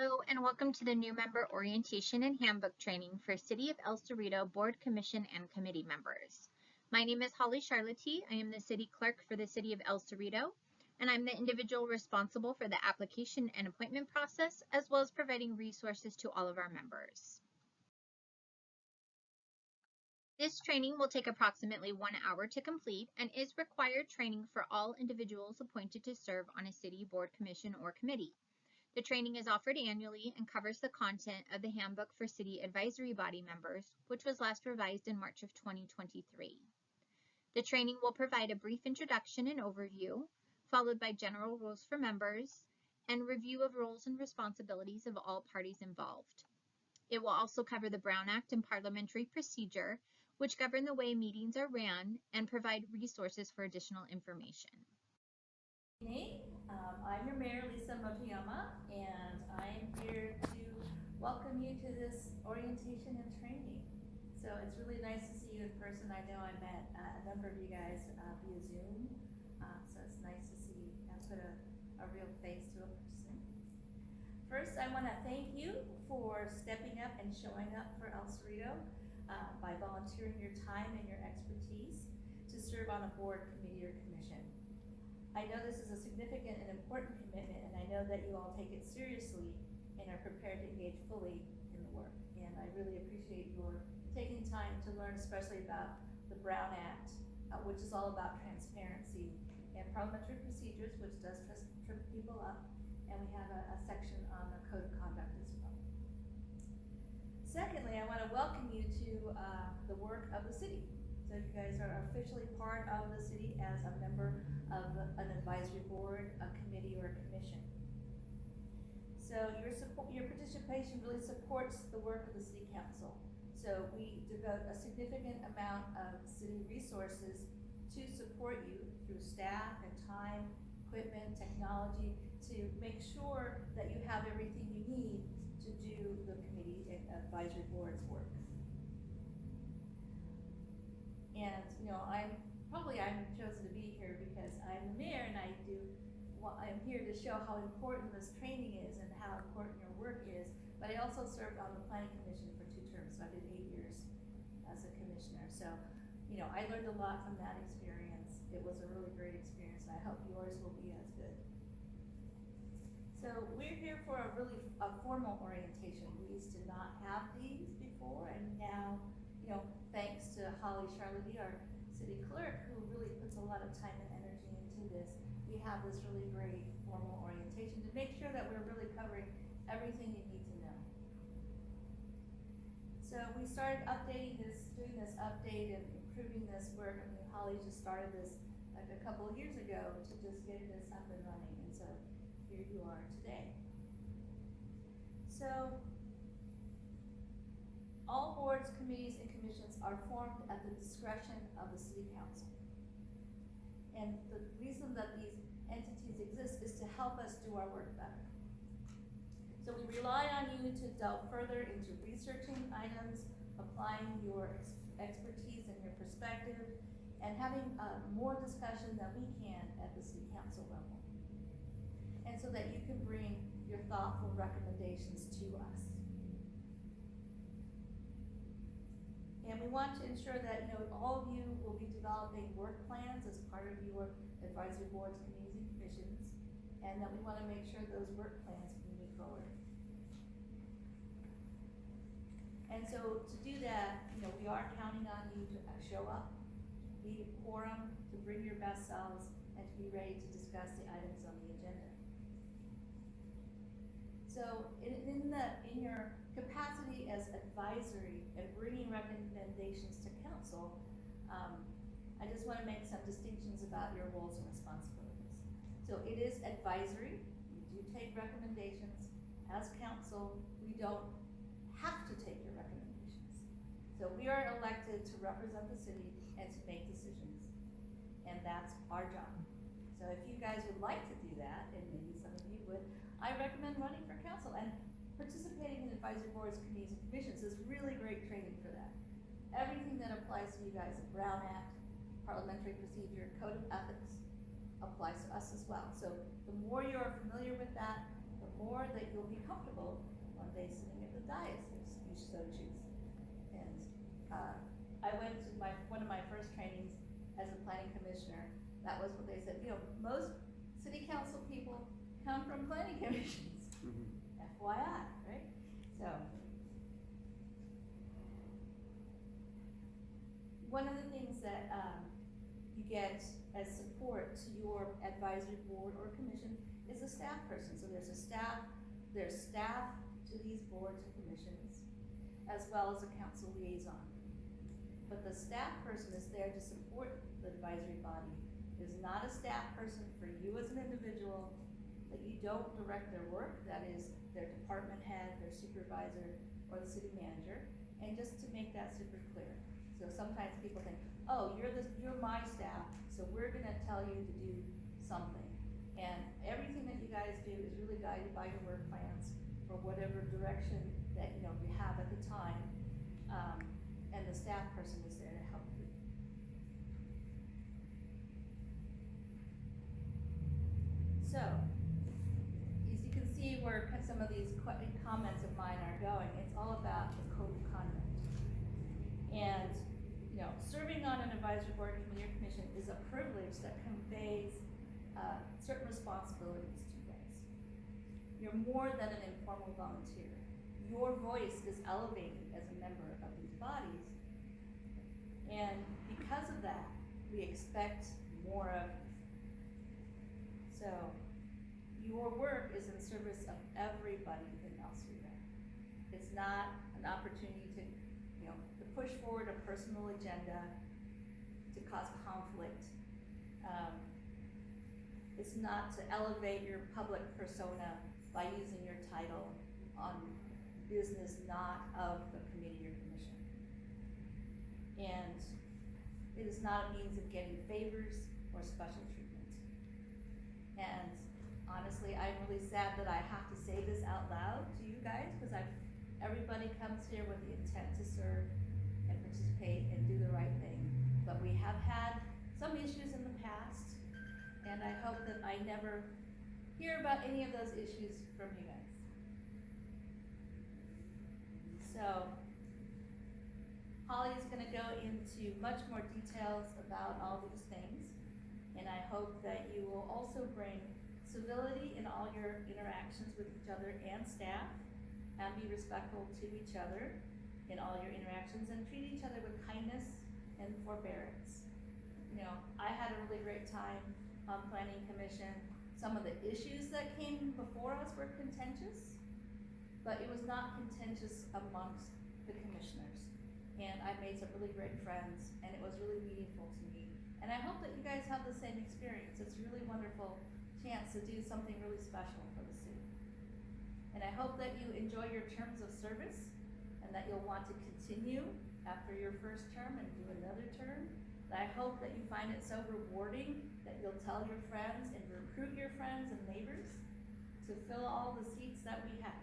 Hello and welcome to the new member orientation and handbook training for City of El Cerrito Board, Commission, and Committee members. My name is Holly Charlotte. I am the City Clerk for the City of El Cerrito, and I'm the individual responsible for the application and appointment process, as well as providing resources to all of our members. This training will take approximately 1 hour to complete and is required training for all individuals appointed to serve on a city board, commission, or committee. The training is offered annually and covers the content of the Handbook for City Advisory Body members, which was last revised in March of 2023. The training will provide a brief introduction and overview, followed by general rules for members, and review of roles and responsibilities of all parties involved. It will also cover the Brown Act and parliamentary procedure, which govern the way meetings are ran and provide resources for additional information. I'm your mayor, Lisa Motoyama, and I'm here to welcome you to this orientation and training. So it's really nice to see you in person. I know I met a number of you guys via Zoom, so it's nice to see and put a real face to a person. First, I want to thank you for stepping up and showing up for El Cerrito by volunteering your time and your expertise to serve on a board, committee, or commission. I know this is a significant and important commitment, and I know that you all take it seriously and are prepared to engage fully in the work. And I really appreciate your taking time to learn, especially about the Brown Act, which is all about transparency and parliamentary procedures, which does trip people up. And we have a section on the code of conduct as well. Secondly, I want to welcome you to the work of the city. So you guys are officially part of the city as a member of an advisory board, a committee, or a commission. So your participation really supports the work of the city council. So we devote a significant amount of city resources to support you through staff and time, equipment, technology, to make sure that you have everything you need to do the committee and advisory board's work. And I'm chosen to be here because I'm the mayor, and I'm here to show how important this training is and how important your work is. But I also served on the planning commission for 2 terms, so I did 8 years as a commissioner. So, I learned a lot from that experience. It was a really great experience, and I hope yours will be as good. So we're here for a formal orientation. We used to not have these before, and now, thanks to Holly Charlotte, our city clerk, who really puts a lot of time and energy into this, we have this really great formal orientation to make sure that we're really covering everything you need to know. So we started doing this update and improving this work. I mean, Holly just started this like a couple of years ago to just get this up and running, and so here you are today. So all boards, committees, and commissions are formed at the discretion of the city council. And the reason that these entities exist is to help us do our work better. So we rely on you to delve further into researching items, applying your expertise and your perspective, and having more discussion than we can at the city council level. And so that you can bring your thoughtful recommendations to us. And we want to ensure that all of you will be developing work plans as part of your advisory boards, committees, and commissions, and that we want to make sure those work plans can move forward. And so to do that, we are counting on you to show up, be a quorum, to bring your best selves, and to be ready to discuss the items on the agenda. So in your capacity as advisory and bringing recommendations to council, I just want to make some distinctions about your roles and responsibilities. So it is advisory. You do take recommendations. As council, we don't have to take your recommendations. So we are elected to represent the city and to make decisions. And that's our job. So if you guys would like to do that, and maybe some of you would, I recommend running for council, and participating in advisory boards, committees, and commissions is really great training for that. Everything that applies to you guys, the Brown Act, parliamentary procedure, code of ethics, applies to us as well. So the more you're familiar with that, the more or that you'll be comfortable one day sitting at the dais if you so choose. And I went to one of my first trainings as a planning commissioner. That was what they said. You know, most city council people come from planning commissions. FYI, right? So, one of the things that you get as support to your advisory board or commission is a staff person. So there's staff to these boards and commissions, as well as a council liaison. But the staff person is there to support the advisory body. It is not a staff person for you as an individual, that you don't direct their work. That is their department head, their supervisor, or the city manager. And just to make that super clear. So sometimes people think, oh, you're my staff, so we're gonna tell you to do something. And everything that you guys do is really guided by your work plans for whatever direction that you have at the time. And the staff person is there to help you. So, as you can see where some of these comments of mine are going, it's all about the code of conduct. And serving on an advisory board, committee, or commission is a privilege that conveys certain responsibilities to you guys. You're more than an informal volunteer. Your voice is elevated as a member of these bodies. And because of that, we expect more of you. So, your work is in service of everybody in El Cerrito. It's not an opportunity to push forward a personal agenda to cause conflict. It's not to elevate your public persona by using your title on business not of the committee or commission. And it is not a means of getting favors or special treatment. And honestly, I'm really sad that I have to say this out loud to you guys, because everybody comes here with the intent to serve and participate and do the right thing. But we have had some issues in the past, and I hope that I never hear about any of those issues from you guys. So, Holly is going to go into much more details about all these things, and I hope that you will also bring civility in all your interactions with each other and staff, and be respectful to each other in all your interactions, and treat each other with kindness and forbearance. I had a really great time on Planning Commission. Some of the issues that came before us were contentious, but it was not contentious amongst the commissioners. And I made some really great friends, and it was really meaningful to me. And I hope that you guys have the same experience. It's a really wonderful chance to do something really special for the city. And I hope that you enjoy your terms of service, and that you'll want to continue after your first term and do another term. I hope that you find it so rewarding that you'll tell your friends and recruit your friends and neighbors to fill all the seats that we have.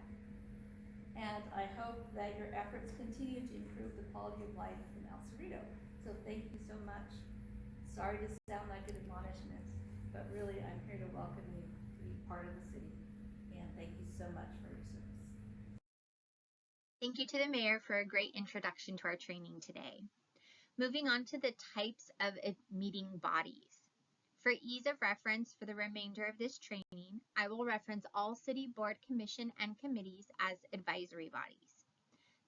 And I hope that your efforts continue to improve the quality of life in El Cerrito. So thank you so much. Sorry to sound like an admonishment, but really I'm here to welcome you to be part of the city. And thank you so much for your service. Thank you to the mayor for a great introduction to our training today. Moving on to the types of meeting bodies. For ease of reference for the remainder of this training, I will reference all city board, commission, and committees as advisory bodies.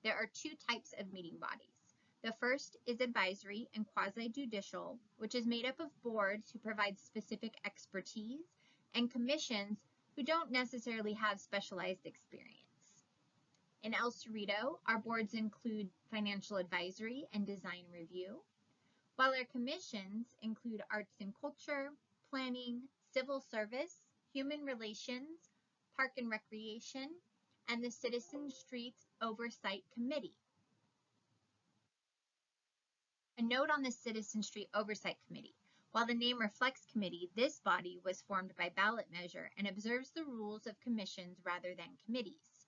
There are two types of meeting bodies. The first is advisory and quasi-judicial, which is made up of boards who provide specific expertise, and commissions who don't necessarily have specialized experience. In El Cerrito, our boards include financial advisory and design review, while our commissions include arts and culture, planning, civil service, human relations, park and recreation, and the Citizen Streets Oversight Committee. A note on the Citizen Street Oversight Committee. While the name reflects committee, this body was formed by ballot measure and observes the rules of commissions rather than committees.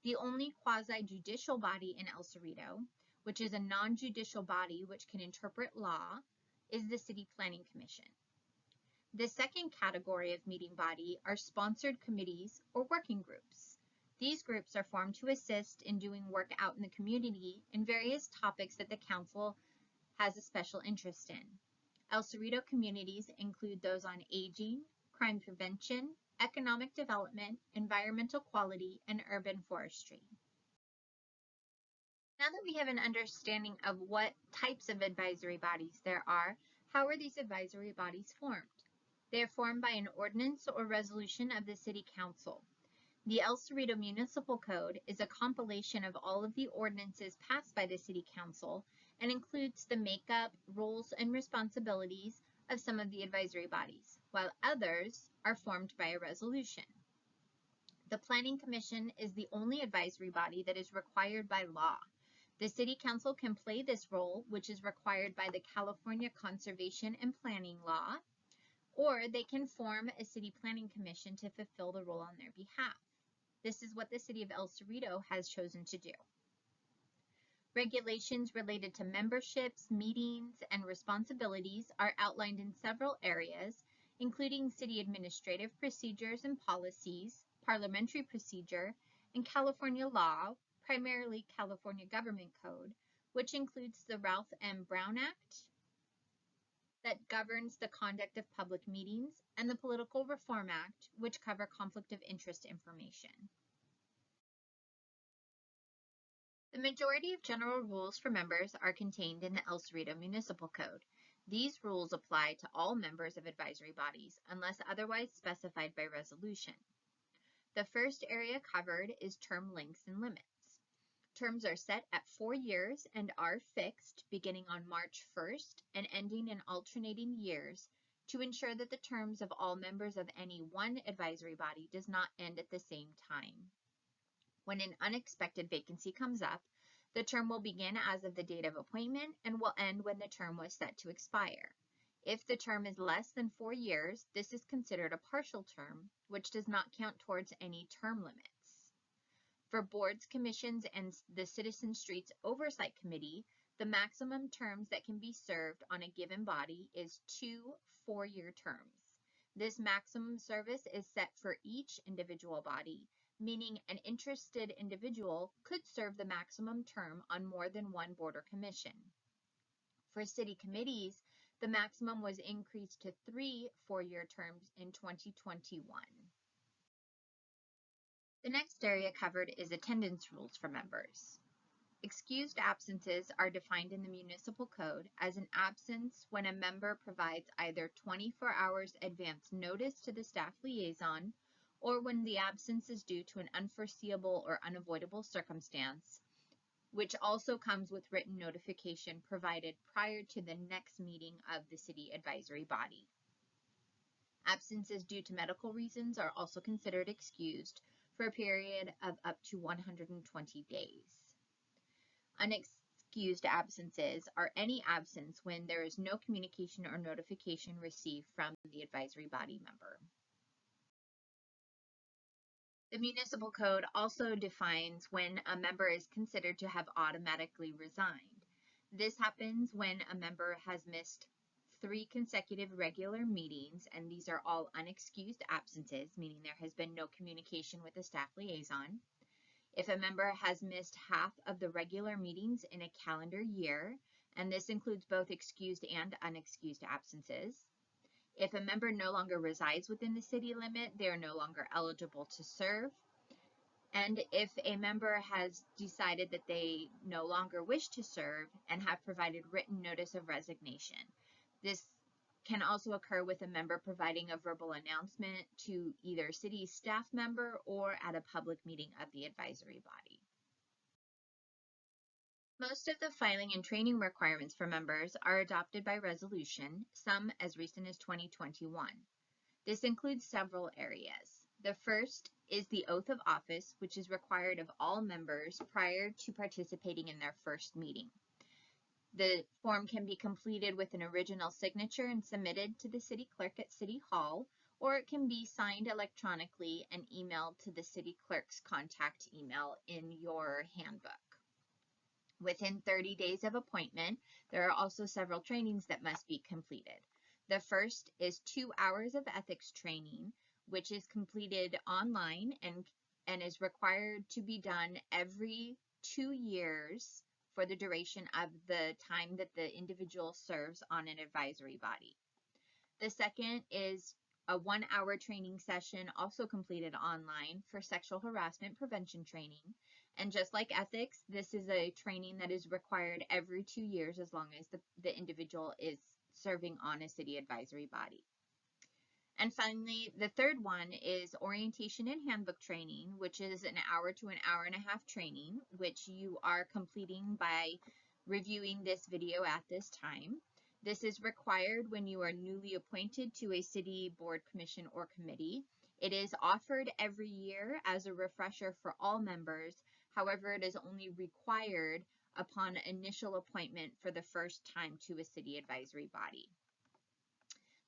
The only quasi-judicial body in El Cerrito, which is a non-judicial body which can interpret law, is the City Planning Commission. The second category of meeting body are sponsored committees or working groups. These groups are formed to assist in doing work out in the community in various topics that the council has a special interest in. El Cerrito communities include those on aging, crime prevention, economic development, environmental quality, and urban forestry. Now that we have an understanding of what types of advisory bodies there are, how are these advisory bodies formed? They are formed by an ordinance or resolution of the City Council. The El Cerrito Municipal Code is a compilation of all of the ordinances passed by the City Council and includes the makeup, roles, and responsibilities of some of the advisory bodies, while others are formed by a resolution. The Planning Commission is the only advisory body that is required by law. The City Council can play this role, which is required by the California Conservation and Planning Law, or they can form a City Planning Commission to fulfill the role on their behalf. This is what the City of El Cerrito has chosen to do. Regulations related to memberships, meetings, and responsibilities are outlined in several areas, including city administrative procedures and policies, parliamentary procedure, and California law, primarily California Government Code, which includes the Ralph M. Brown Act that governs the conduct of public meetings, and the Political Reform Act, which cover conflict of interest information. The majority of general rules for members are contained in the El Cerrito Municipal Code. These rules apply to all members of advisory bodies unless otherwise specified by resolution. The first area covered is term lengths and limits. Terms are set at 4 years and are fixed beginning on March 1st and ending in alternating years to ensure that the terms of all members of any one advisory body does not end at the same time. When an unexpected vacancy comes up, the term will begin as of the date of appointment and will end when the term was set to expire. If the term is less than 4 years, this is considered a partial term, which does not count towards any term limits. For boards, commissions, and the Citizen Streets Oversight Committee, the maximum terms that can be served on a given body is 2 4-year terms. This maximum service is set for each individual body, meaning an interested individual could serve the maximum term on more than one board or commission. For city committees, the maximum was increased to 3 4-year terms in 2021. The next area covered is attendance rules for members. Excused absences are defined in the municipal code as an absence when a member provides either 24 hours advance notice to the staff liaison, or when the absence is due to an unforeseeable or unavoidable circumstance, which also comes with written notification provided prior to the next meeting of the city advisory body. Absences due to medical reasons are also considered excused for a period of up to 120 days. Unexcused absences are any absence when there is no communication or notification received from the advisory body member. The municipal code also defines when a member is considered to have automatically resigned. This happens when a member has missed 3 consecutive regular meetings, and these are all unexcused absences, meaning there has been no communication with the staff liaison. If a member has missed half of the regular meetings in a calendar year, and this includes both excused and unexcused absences. If a member no longer resides within the city limit, they are no longer eligible to serve. And if a member has decided that they no longer wish to serve and have provided written notice of resignation. This can also occur with a member providing a verbal announcement to either city staff member or at a public meeting of the advisory body. Most of the filing and training requirements for members are adopted by resolution, some as recent as 2021. This includes several areas. The first is the oath of office, which is required of all members prior to participating in their first meeting. The form can be completed with an original signature and submitted to the city clerk at City Hall, or it can be signed electronically and emailed to the city clerk's contact email in your handbook. Within 30 days of appointment, there are also several trainings that must be completed. The first is 2 hours of ethics training, which is completed online and is required to be done every 2 years for the duration of the time that the individual serves on an advisory body. The second is a 1 hour training session, also completed online, for sexual harassment prevention training. And just like ethics, this is a training that is required every 2 years as long as the individual is serving on a city advisory body. And finally, the third one is orientation and handbook training, which is an hour to an hour and a half training, which you are completing by reviewing this video at this time. This is required when you are newly appointed to a city board, commission, or committee. It is offered every year as a refresher for all members. However, it is only required upon initial appointment for the first time to a city advisory body.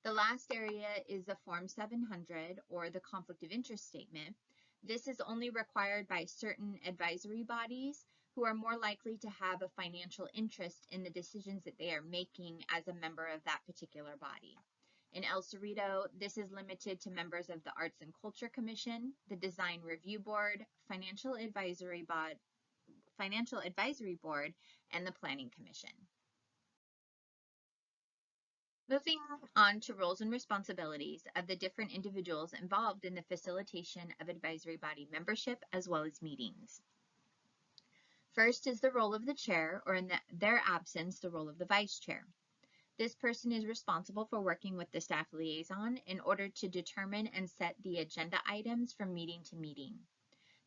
The last area is the Form 700, or the Conflict of Interest Statement. This is only required by certain advisory bodies who are more likely to have a financial interest in the decisions that they are making as a member of that particular body. In El Cerrito, this is limited to members of the Arts and Culture Commission, the Design Review Board, Financial Advisory Board, and the Planning Commission. Moving on to roles and responsibilities of the different individuals involved in the facilitation of advisory body membership as well as meetings. First is the role of the chair, or in their absence, the role of the vice chair. This person is responsible for working with the staff liaison in order to determine and set the agenda items from meeting to meeting.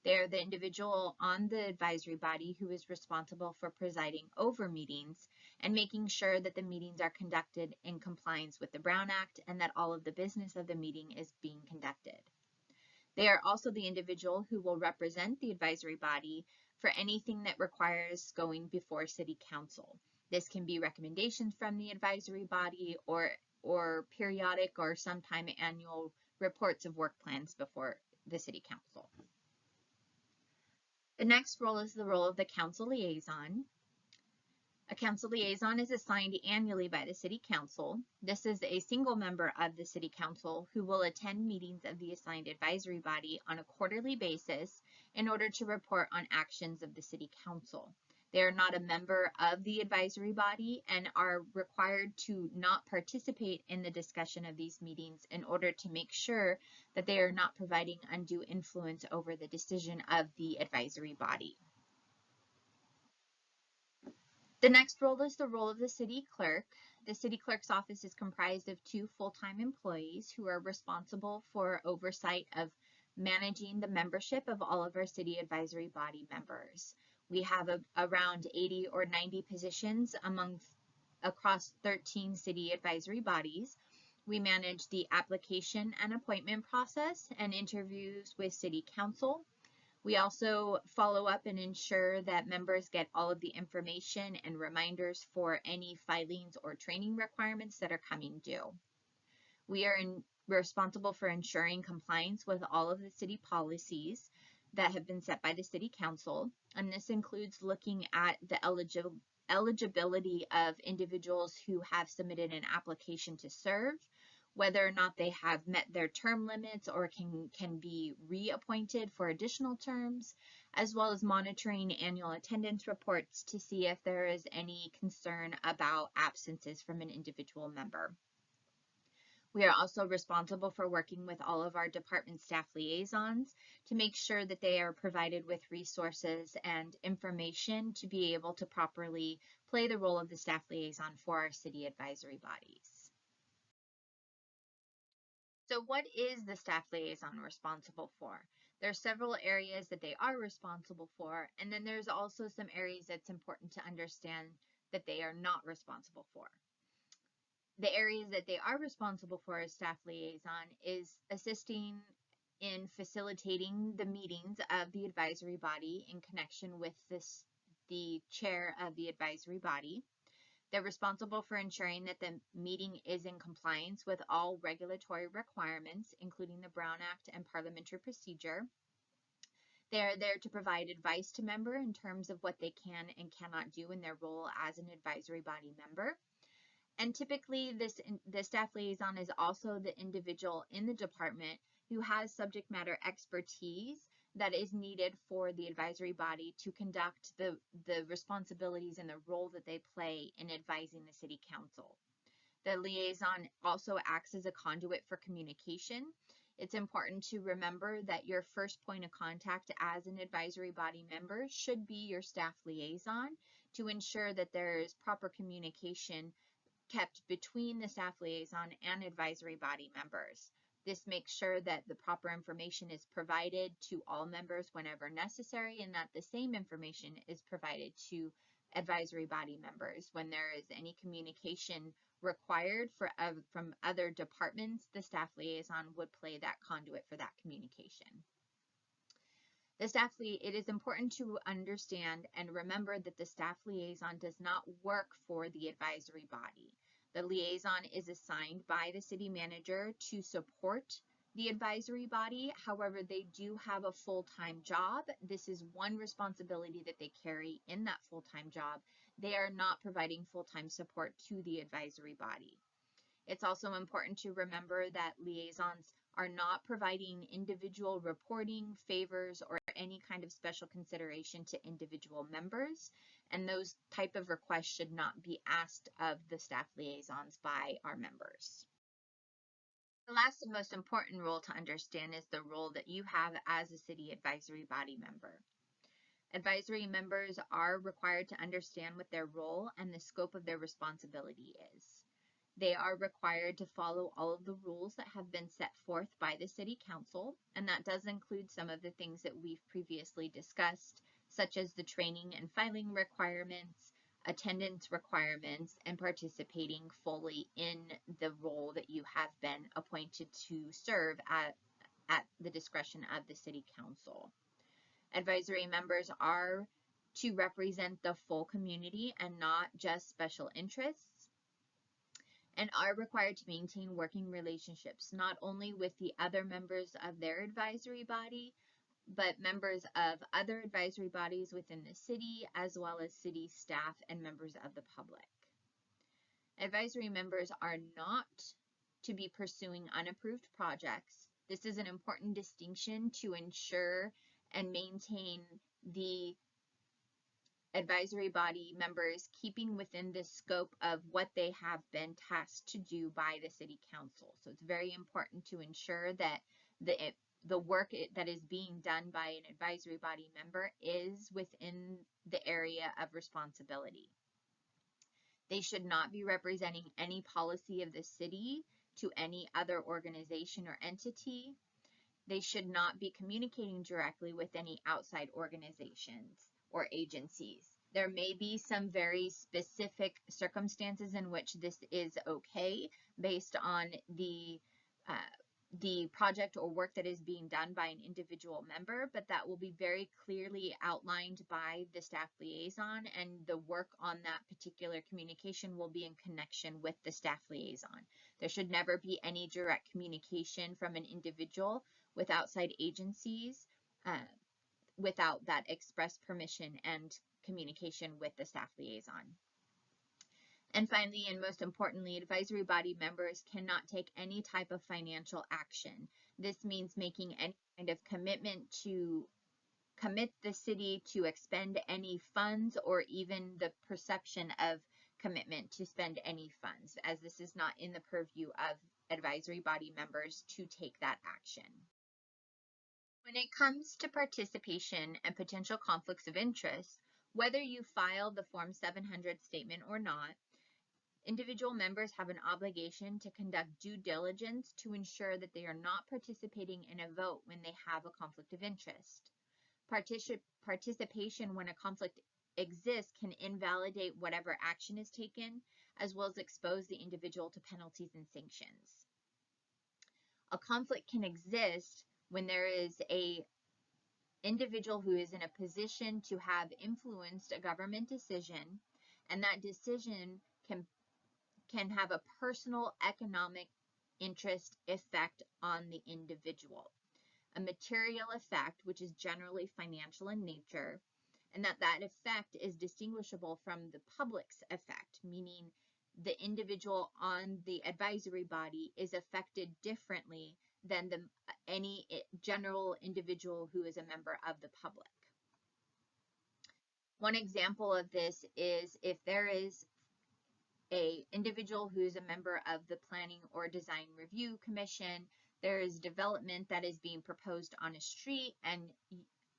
They are the individual on the advisory body who is responsible for presiding over meetings and making sure that the meetings are conducted in compliance with the Brown Act and that all of the business of the meeting is being conducted. They are also the individual who will represent the advisory body for anything that requires going before City Council. This can be recommendations from the advisory body or periodic or sometime annual reports of work plans before the City Council. The next role is the role of the council liaison. A council liaison is assigned annually by the City Council. This is a single member of the City Council who will attend meetings of the assigned advisory body on a quarterly basis in order to report on actions of the City Council. They are not a member of the advisory body and are required to not participate in the discussion of these meetings in order to make sure that they are not providing undue influence over the decision of the advisory body. The next role is the role of the city clerk. The city clerk's office is comprised of 2 full-time employees who are responsible for oversight of managing the membership of all of our city advisory body members. We have around 80 or 90 positions across 13 city advisory bodies. We manage the application and appointment process and interviews with City Council. We also follow up and ensure that members get all of the information and reminders for any filings or training requirements that are coming due. We are responsible for ensuring compliance with all of the city policies that have been set by the City Council, and this includes looking at the eligibility of individuals who have submitted an application to serve, whether or not they have met their term limits or can be reappointed for additional terms, as well as monitoring annual attendance reports to see if there is any concern about absences from an individual member. We are also responsible for working with all of our department staff liaisons to make sure that they are provided with resources and information to be able to properly play the role of the staff liaison for our city advisory bodies. So what is the staff liaison responsible for? There are several areas that they are responsible for, and then there's also some areas that's important to understand that they are not responsible for. The areas that they are responsible for as staff liaison is assisting in facilitating the meetings of the advisory body in connection with the chair of the advisory body. They're responsible for ensuring that the meeting is in compliance with all regulatory requirements, including the Brown Act and parliamentary procedure. They're there to provide advice to members in terms of what they can and cannot do in their role as an advisory body member. And typically the staff liaison is also the individual in the department who has subject matter expertise that is needed for the advisory body to conduct the responsibilities and the role that they play in advising the city council. The liaison also acts as a conduit for communication. It's important to remember that your first point of contact as an advisory body member should be your staff liaison to ensure that there is proper communication kept between the staff liaison and advisory body members. This makes sure that the proper information is provided to all members whenever necessary, and that the same information is provided to advisory body members. When there is any communication required from other departments, the staff liaison would play that conduit for that communication. It is important to understand and remember that the staff liaison does not work for the advisory body. The liaison is assigned by the city manager to support the advisory body. However, they do have a full-time job. This is one responsibility that they carry in that full-time job. They are not providing full-time support to the advisory body. It's also important to remember that liaisons are not providing individual reporting, favors, or any kind of special consideration to individual members, and those type of requests should not be asked of the staff liaisons by our members. The last and most important role to understand is the role that you have as a city advisory body member. Advisory members are required to understand what their role and the scope of their responsibility is. They are required to follow all of the rules that have been set forth by the City Council, and that does include some of the things that we've previously discussed, such as the training and filing requirements, attendance requirements, and participating fully in the role that you have been appointed to serve at the discretion of the City Council. Advisory members are to represent the full community and not just special interests, and are required to maintain working relationships, not only with the other members of their advisory body, but members of other advisory bodies within the city, as well as city staff and members of the public. Advisory members are not to be pursuing unapproved projects. This is an important distinction to ensure and maintain the advisory body members keeping within the scope of what they have been tasked to do by the City Council. So it's very important to ensure that the work that is being done by an advisory body member is within the area of responsibility. They should not be representing any policy of the city to any other organization or entity. They should not be communicating directly with any outside organizations or agencies. There may be some very specific circumstances in which this is okay based on the project or work that is being done by an individual member, but that will be very clearly outlined by the staff liaison, and the work on that particular communication will be in connection with the staff liaison. There should never be any direct communication from an individual with outside agencies without that express permission and communication with the staff liaison. And finally, and most importantly, advisory body members cannot take any type of financial action. This means making any kind of commitment to commit the city to expend any funds, or even the perception of commitment to spend any funds, as this is not in the purview of advisory body members to take that action. When it comes to participation and potential conflicts of interest, whether you file the Form 700 statement or not, individual members have an obligation to conduct due diligence to ensure that they are not participating in a vote when they have a conflict of interest. Participation when a conflict exists can invalidate whatever action is taken, as well as expose the individual to penalties and sanctions. A conflict can exist when there is an individual who is in a position to have influenced a government decision, and that decision can have a personal economic interest effect on the individual. A material effect, which is generally financial in nature, and that effect is distinguishable from the public's effect, meaning the individual on the advisory body is affected differently than any general individual who is a member of the public. One example of this is if there is an individual who is a member of the Planning or Design Review Commission, there is development that is being proposed on a street, and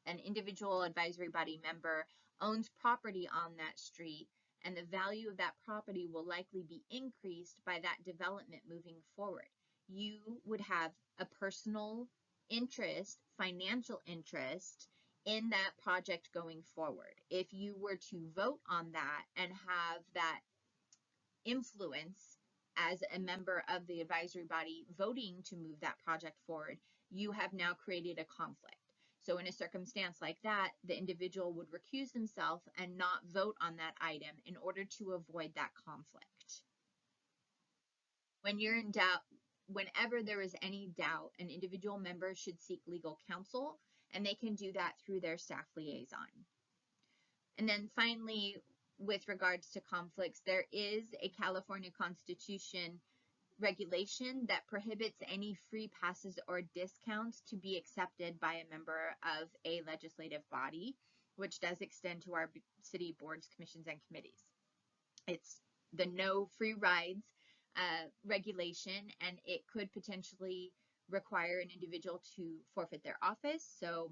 an individual advisory body member owns property on that street, and the value of that property will likely be increased by that development moving forward. You would have a personal interest, financial interest in that project going forward. If you were to vote on that and have that influence as a member of the advisory body voting to move that project forward, you have now created a conflict. So in a circumstance like that, the individual would recuse themselves and not vote on that item in order to avoid that conflict. When you're in doubt, whenever there is any doubt, an individual member should seek legal counsel, and they can do that through their staff liaison. And then finally, with regards to conflicts, there is a California Constitution regulation that prohibits any free passes or discounts to be accepted by a member of a legislative body, which does extend to our city boards, commissions, and committees. It's the no free rides regulation, and it could potentially require an individual to forfeit their office. So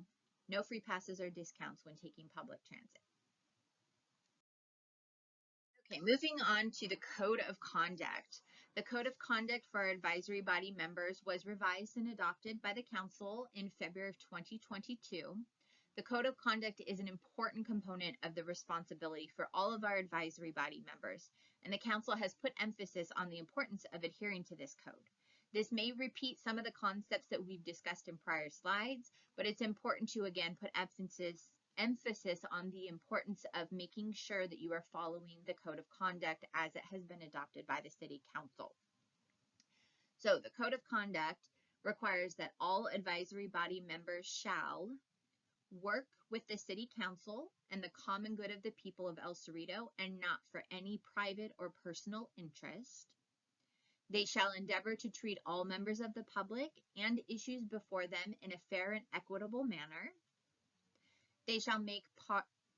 no free passes or discounts when taking public transit. Okay, moving on to the Code of Conduct. The Code of Conduct for our advisory body members was revised and adopted by the Council in February of 2022. The Code of Conduct is an important component of the responsibility for all of our advisory body members, and the Council has put emphasis on the importance of adhering to this code. This may repeat some of the concepts that we've discussed in prior slides, but it's important to again put emphasis on the importance of making sure that you are following the Code of Conduct as it has been adopted by the City Council. So the Code of Conduct requires that all advisory body members shall work with the City Council and the common good of the people of El Cerrito and not for any private or personal interest. They shall endeavor to treat all members of the public and issues before them in a fair and equitable manner. They shall make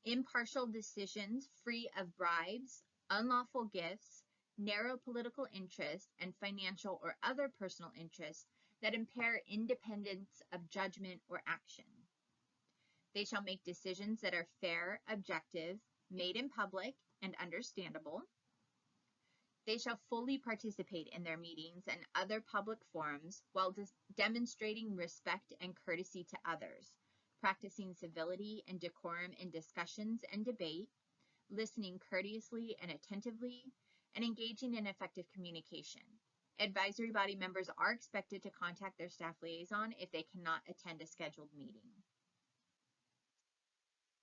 impartial decisions free of bribes, unlawful gifts, narrow political interests, and financial or other personal interests that impair independence of judgment or action. They shall make decisions that are fair, objective, made in public, and understandable. They shall fully participate in their meetings and other public forums while demonstrating respect and courtesy to others, practicing civility and decorum in discussions and debate, listening courteously and attentively, and engaging in effective communication. Advisory body members are expected to contact their staff liaison if they cannot attend a scheduled meeting.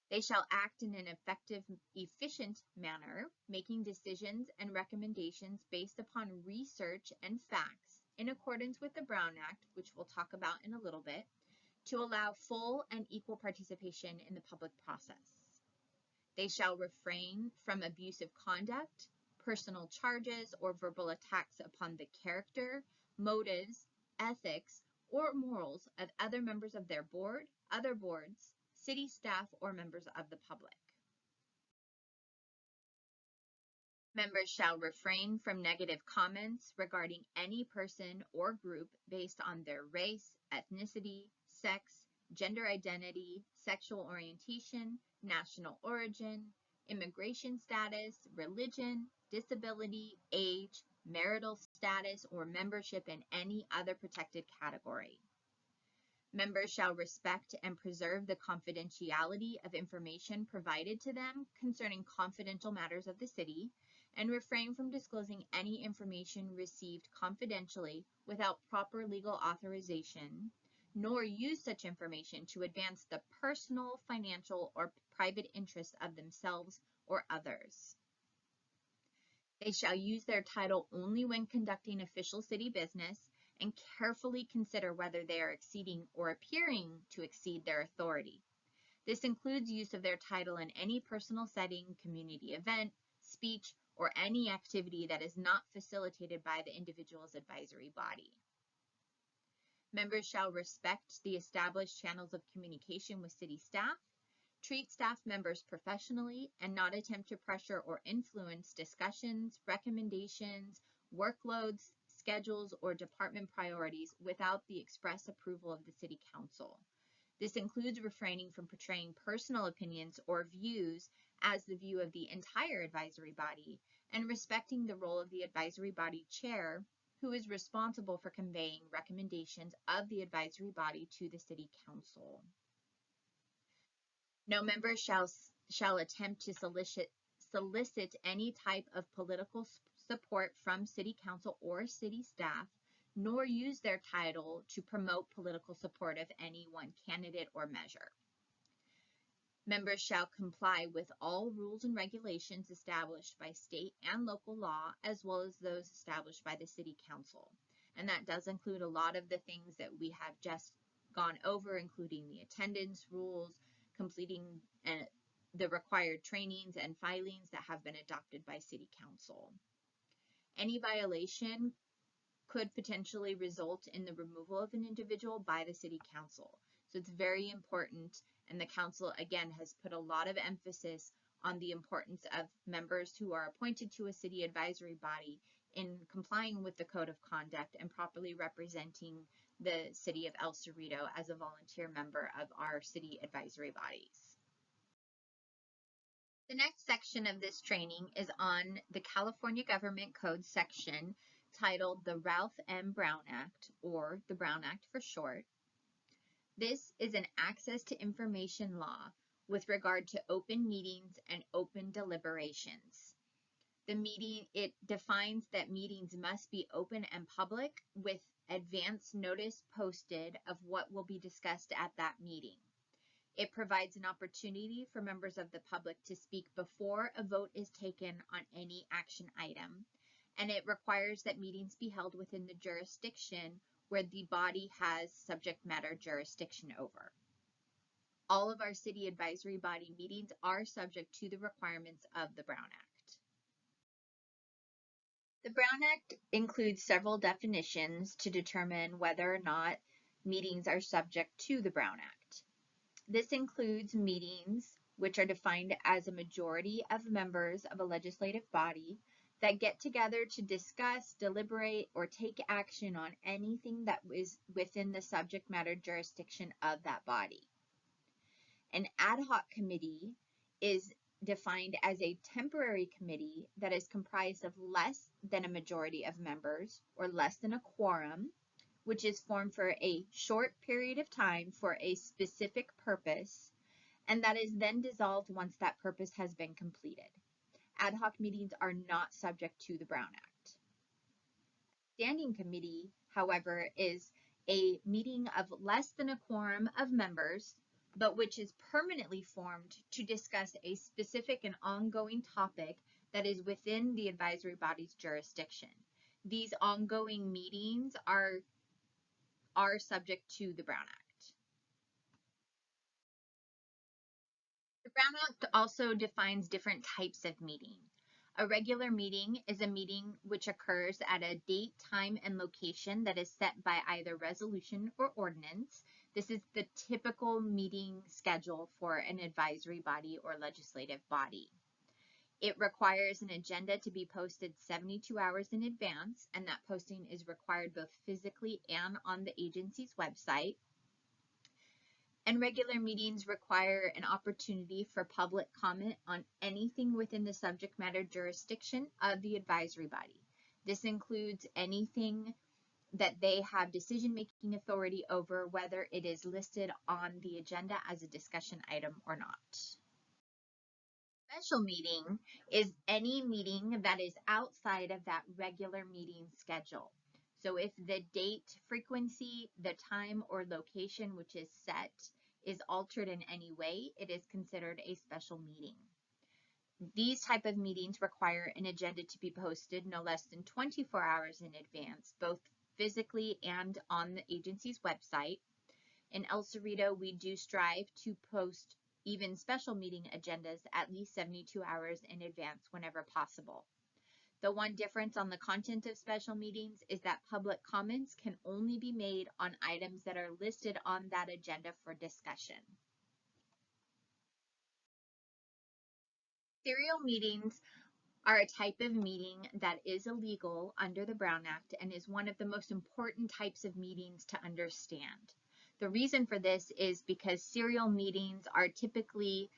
They shall act in an effective, efficient manner, making decisions and recommendations based upon research and facts in accordance with the Brown Act, which we'll talk about in a little bit, to allow full and equal participation in the public process. They shall refrain from abusive conduct, personal charges, or verbal attacks upon the character, motives, ethics, or morals of other members of their board, other boards, city staff, or members of the public. Members shall refrain from negative comments regarding any person or group based on their race, ethnicity, sex, gender identity, sexual orientation, national origin, immigration status, religion, disability, age, marital status, or membership in any other protected category. Members shall respect and preserve the confidentiality of information provided to them concerning confidential matters of the city, and refrain from disclosing any information received confidentially without proper legal authorization, nor use such information to advance the personal, financial, or private interests of themselves or others. They shall use their title only when conducting official city business and carefully consider whether they are exceeding or appearing to exceed their authority. This includes use of their title in any personal setting, community event, speech, or any activity that is not facilitated by the individual's advisory body. Members shall respect the established channels of communication with city staff, treat staff members professionally, and not attempt to pressure or influence discussions, recommendations, workloads, schedules, or department priorities without the express approval of the City Council. This includes refraining from portraying personal opinions or views as the view of the entire advisory body, and respecting the role of the advisory body chair, who is responsible for conveying recommendations of the advisory body to the City Council. No member shall attempt to solicit any type of political support from City Council or city staff, nor use their title to promote political support of any one candidate or measure. Members shall comply with all rules and regulations established by state and local law, as well as those established by the City Council. And that does include a lot of the things that we have just gone over, including the attendance rules, completing the required trainings and filings that have been adopted by City Council. Any violation could potentially result in the removal of an individual by the City Council. So it's very important, and the Council, again, has put a lot of emphasis on the importance of members who are appointed to a city advisory body in complying with the Code of Conduct and properly representing the City of El Cerrito as a volunteer member of our city advisory bodies. The next section of this training is on the California Government Code section titled the Ralph M. Brown Act, or the Brown Act for short. This is an access to information law with regard to open meetings and open deliberations. It defines that meetings must be open and public with advance notice posted of what will be discussed at that meeting. It provides an opportunity for members of the public to speak before a vote is taken on any action item, and it requires that meetings be held within the jurisdiction where the body has subject matter jurisdiction over. All of our city advisory body meetings are subject to the requirements of the Brown Act. The Brown Act includes several definitions to determine whether or not meetings are subject to the Brown Act. This includes meetings which are defined as a majority of members of a legislative body that get together to discuss, deliberate, or take action on anything that is within the subject matter jurisdiction of that body. An ad hoc committee is defined as a temporary committee that is comprised of less than a majority of members, or less than a quorum, which is formed for a short period of time for a specific purpose, and that is then dissolved once that purpose has been completed. Ad hoc meetings are not subject to the Brown Act. Standing committee, however, is a meeting of less than a quorum of members, but which is permanently formed to discuss a specific and ongoing topic that is within the advisory body's jurisdiction. These ongoing meetings are subject to the Brown Act. The Brown Act also defines different types of meeting. A regular meeting is a meeting which occurs at a date, time, and location that is set by either resolution or ordinance. This is the typical meeting schedule for an advisory body or legislative body. It requires an agenda to be posted 72 hours in advance, and that posting is required both physically and on the agency's website. And regular meetings require an opportunity for public comment on anything within the subject matter jurisdiction of the advisory body. This includes anything that they have decision-making authority over, whether it is listed on the agenda as a discussion item or not. Special meeting is any meeting that is outside of that regular meeting schedule. So if the date, frequency, the time, or location which is set is altered in any way, it is considered a special meeting. These type of meetings require an agenda to be posted no less than 24 hours in advance, both physically and on the agency's website. In El Cerrito, we do strive to post even special meeting agendas at least 72 hours in advance whenever possible. The one difference on the content of special meetings is that public comments can only be made on items that are listed on that agenda for discussion. Serial meetings are a type of meeting that is illegal under the Brown Act and is one of the most important types of meetings to understand. The reason for this is because serial meetings are typically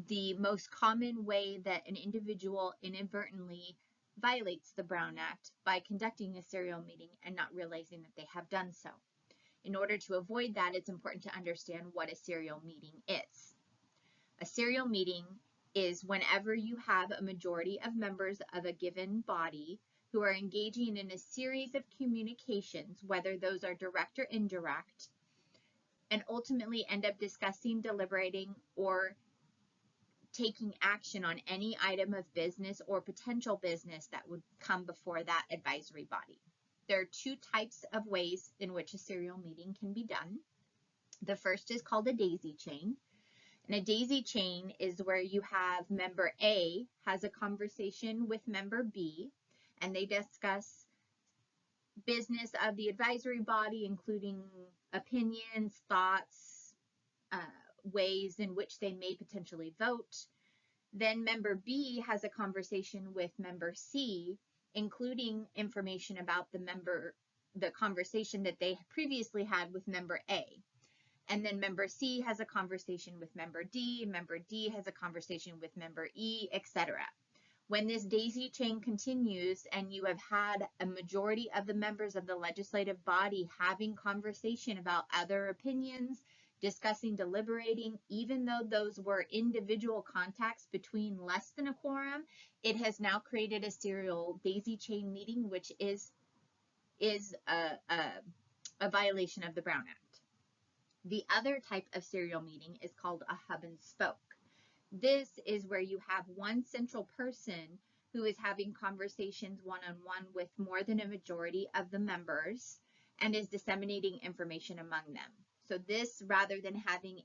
the most common way that an individual inadvertently violates the Brown Act by conducting a serial meeting and not realizing that they have done so. In order to avoid that, it's important to understand what a serial meeting is. A serial meeting is whenever you have a majority of members of a given body who are engaging in a series of communications, whether those are direct or indirect, and ultimately end up discussing, deliberating, or taking action on any item of business or potential business that would come before that advisory body. There are two types of ways in which a serial meeting can be done. The first is called a daisy chain. And a daisy chain is where you have member A has a conversation with member B, and they discuss business of the advisory body, including opinions, thoughts, ways in which they may potentially vote. Then member B has a conversation with member C, including information about the conversation that they previously had with member A. And then member C has a conversation with member D, and member D has a conversation with member E, etc. When this daisy chain continues and you have had a majority of the members of the legislative body having conversation about other opinions, discussing, deliberating, even though those were individual contacts between less than a quorum, it has now created a serial daisy chain meeting, which is a violation of the Brown Act. The other type of serial meeting is called a hub and spoke. This is where you have one central person who is having conversations one-on-one with more than a majority of the members and is disseminating information among them. So this, rather than having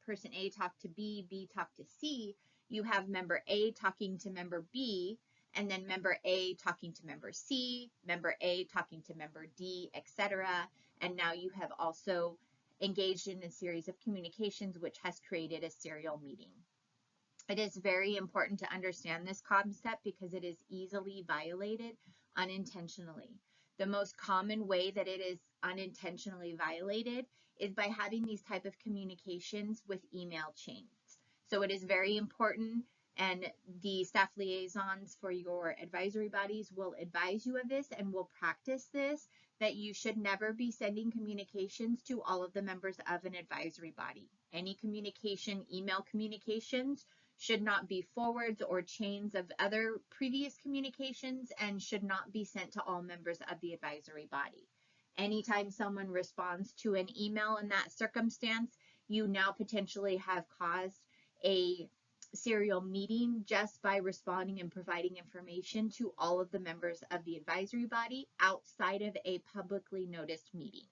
person A talk to B, B talk to C, you have member A talking to member B, and then member A talking to member C, member A talking to member D, etc. And now you have also engaged in a series of communications, which has created a serial meeting. It is very important to understand this concept because it is easily violated unintentionally. The most common way that it is unintentionally violated is by having these type of communications with email chains. So it is very important, and the staff liaisons for your advisory bodies will advise you of this and will practice this, that you should never be sending communications to all of the members of an advisory body. Any communication, email communications, should not be forwards or chains of other previous communications and should not be sent to all members of the advisory body. Anytime someone responds to an email in that circumstance, you now potentially have caused a serial meeting just by responding and providing information to all of the members of the advisory body outside of a publicly noticed meeting.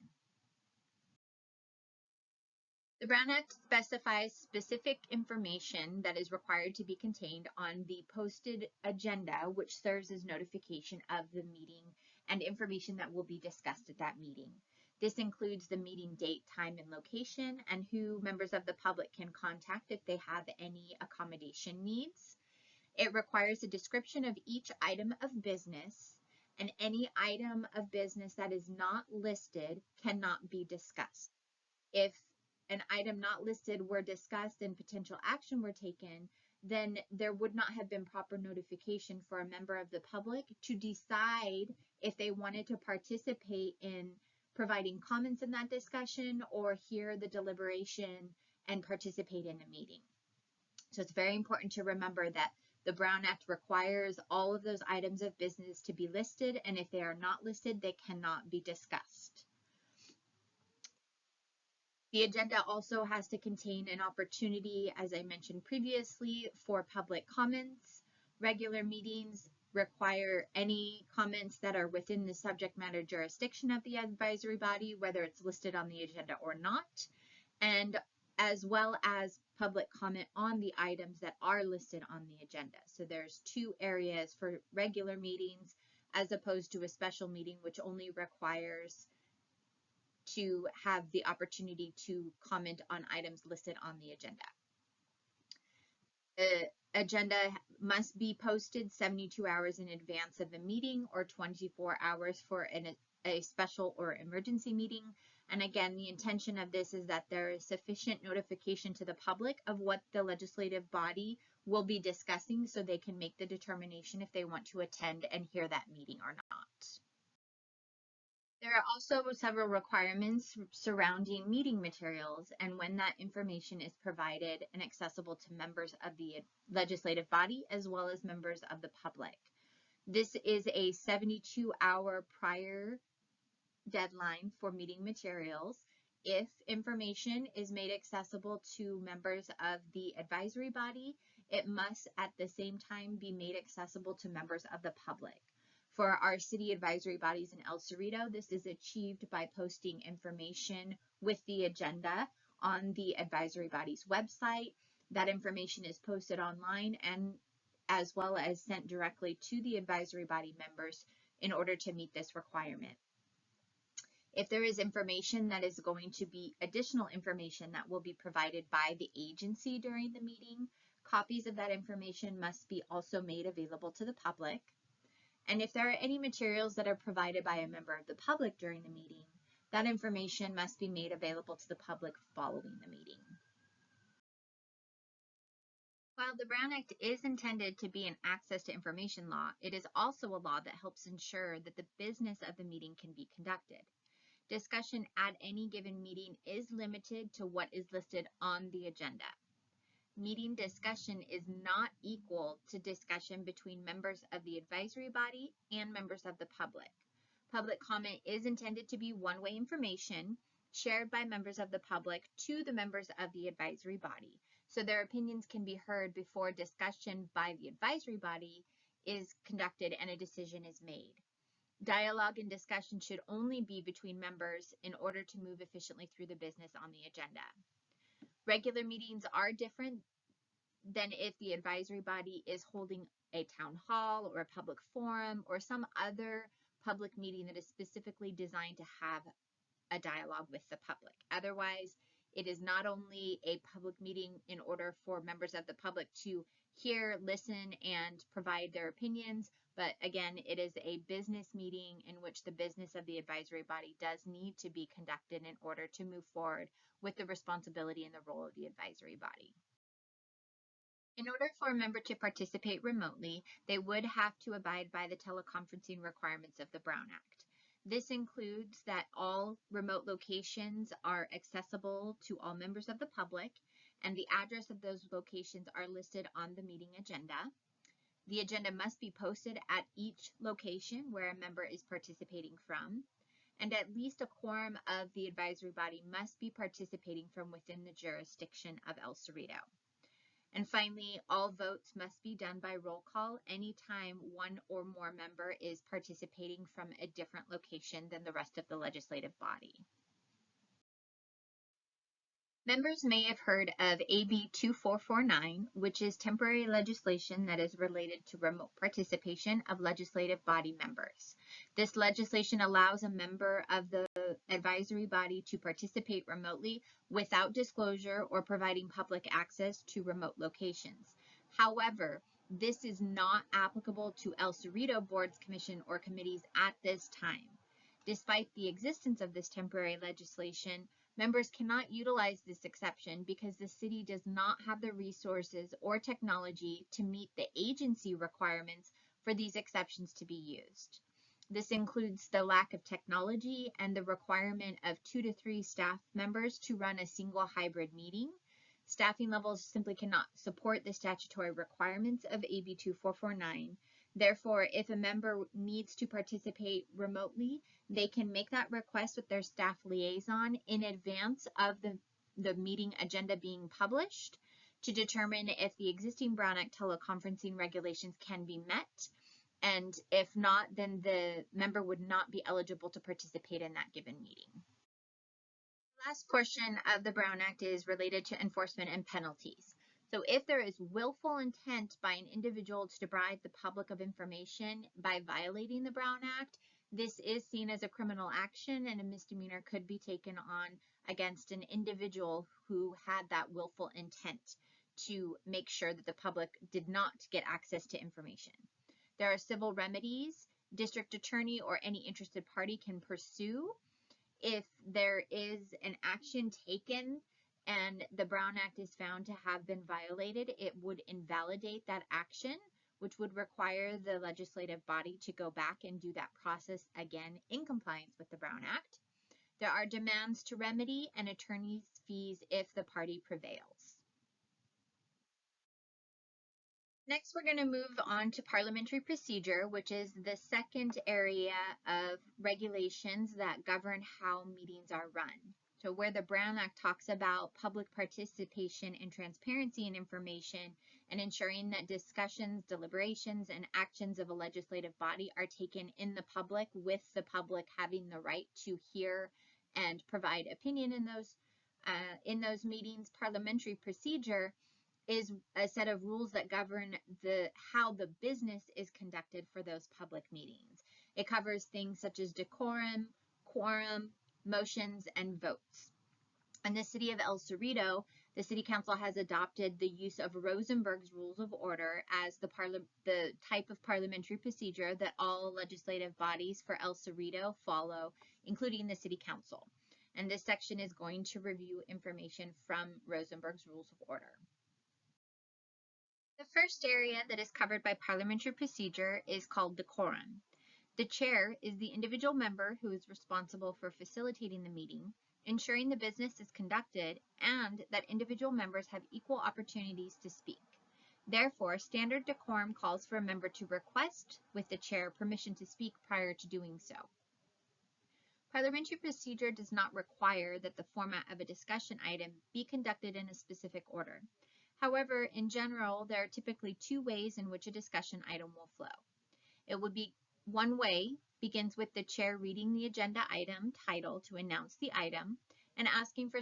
The Brown Act specifies specific information that is required to be contained on the posted agenda, which serves as notification of the meeting and information that will be discussed at that meeting. This includes the meeting date, time, and location, and who members of the public can contact if they have any accommodation needs. It requires a description of each item of business, and any item of business that is not listed cannot be discussed. If an item not listed were discussed and potential action were taken, then there would not have been proper notification for a member of the public to decide if they wanted to participate in providing comments in that discussion or hear the deliberation and participate in a meeting. So it's very important to remember that the Brown Act requires all of those items of business to be listed, and if they are not listed, they cannot be discussed. The agenda also has to contain an opportunity, as I mentioned previously, for public comments. Regular meetings require any comments that are within the subject matter jurisdiction of the advisory body, whether it's listed on the agenda or not, and as well as public comment on the items that are listed on the agenda. So there's 2 areas for regular meetings as opposed to a special meeting, which only requires to have the opportunity to comment on items listed on the agenda. The agenda must be posted 72 hours in advance of the meeting or 24 hours for a special or emergency meeting. And again, the intention of this is that there is sufficient notification to the public of what the legislative body will be discussing so they can make the determination if they want to attend and hear that meeting or not. There are also several requirements surrounding meeting materials and when that information is provided and accessible to members of the legislative body as well as members of the public. This is a 72-hour prior deadline for meeting materials. If information is made accessible to members of the advisory body, it must at the same time be made accessible to members of the public. For our city advisory bodies in El Cerrito, this is achieved by posting information with the agenda on the advisory body's website. That information is posted online and as well as sent directly to the advisory body members in order to meet this requirement. If there is information that is going to be additional information that will be provided by the agency during the meeting, copies of that information must be also made available to the public. And if there are any materials that are provided by a member of the public during the meeting, that information must be made available to the public following the meeting. While the Brown Act is intended to be an access to information law, it is also a law that helps ensure that the business of the meeting can be conducted. Discussion at any given meeting is limited to what is listed on the agenda. Meeting discussion is not equal to discussion between members of the advisory body and members of the public. Public comment is intended to be one-way information shared by members of the public to the members of the advisory body, so their opinions can be heard before discussion by the advisory body is conducted and a decision is made. Dialogue and discussion should only be between members in order to move efficiently through the business on the agenda. Regular meetings are different than if the advisory body is holding a town hall or a public forum or some other public meeting that is specifically designed to have a dialogue with the public. Otherwise, it is not only a public meeting in order for members of the public to hear, listen, and provide their opinions, but again, it is a business meeting in which the business of the advisory body does need to be conducted in order to move forward with the responsibility and the role of the advisory body. In order for a member to participate remotely, they would have to abide by the teleconferencing requirements of the Brown Act. This includes that all remote locations are accessible to all members of the public, and the address of those locations are listed on the meeting agenda. The agenda must be posted at each location where a member is participating from, and at least a quorum of the advisory body must be participating from within the jurisdiction of El Cerrito. And finally, all votes must be done by roll call anytime one or more member is participating from a different location than the rest of the legislative body. Members may have heard of AB 2449, which is temporary legislation that is related to remote participation of legislative body members. This legislation allows a member of the advisory body to participate remotely without disclosure or providing public access to remote locations. However, this is not applicable to El Cerrito boards, commission, or committees at this time. Despite the existence of this temporary legislation, members cannot utilize this exception because the city does not have the resources or technology to meet the agency requirements for these exceptions to be used. This includes the lack of technology and the requirement of 2 to 3 staff members to run a single hybrid meeting. Staffing levels simply cannot support the statutory requirements of AB 2449. Therefore, if a member needs to participate remotely, they can make that request with their staff liaison in advance of the meeting agenda being published to determine if the existing Brown Act teleconferencing regulations can be met. And if not, then the member would not be eligible to participate in that given meeting. Last portion of the Brown Act is related to enforcement and penalties. So if there is willful intent by an individual to deprive the public of information by violating the Brown Act, this is seen as a criminal action, and a misdemeanor could be taken on against an individual who had that willful intent to make sure that the public did not get access to information. There are civil remedies. District attorney or any interested party can pursue if there is an action taken and the Brown Act is found to have been violated. It would invalidate that action, which would require the legislative body to go back and do that process again in compliance with the Brown Act. There are demands to remedy and attorney's fees if the party prevails. Next, we're going to move on to parliamentary procedure, which is the second area of regulations that govern how meetings are run. So where the Brown Act talks about public participation and transparency in information and ensuring that discussions, deliberations, and actions of a legislative body are taken in the public, with the public having the right to hear and provide opinion in those meetings, parliamentary procedure is a set of rules that govern how the business is conducted for those public meetings. It covers things such as decorum, quorum, motions, and votes. In the city of El Cerrito, the city council has adopted the use of Rosenberg's Rules of Order as the type of parliamentary procedure that all legislative bodies for El Cerrito follow, including the city council. And this section is going to review information from Rosenberg's Rules of Order. The first area that is covered by parliamentary procedure is called decorum. The chair is the individual member who is responsible for facilitating the meeting, ensuring the business is conducted, and that individual members have equal opportunities to speak. Therefore, standard decorum calls for a member to request with the chair permission to speak prior to doing so. Parliamentary procedure does not require that the format of a discussion item be conducted in a specific order. However, in general, there are typically two ways in which a discussion item will flow. It would be one way begins with the chair reading the agenda item title to announce the item and asking for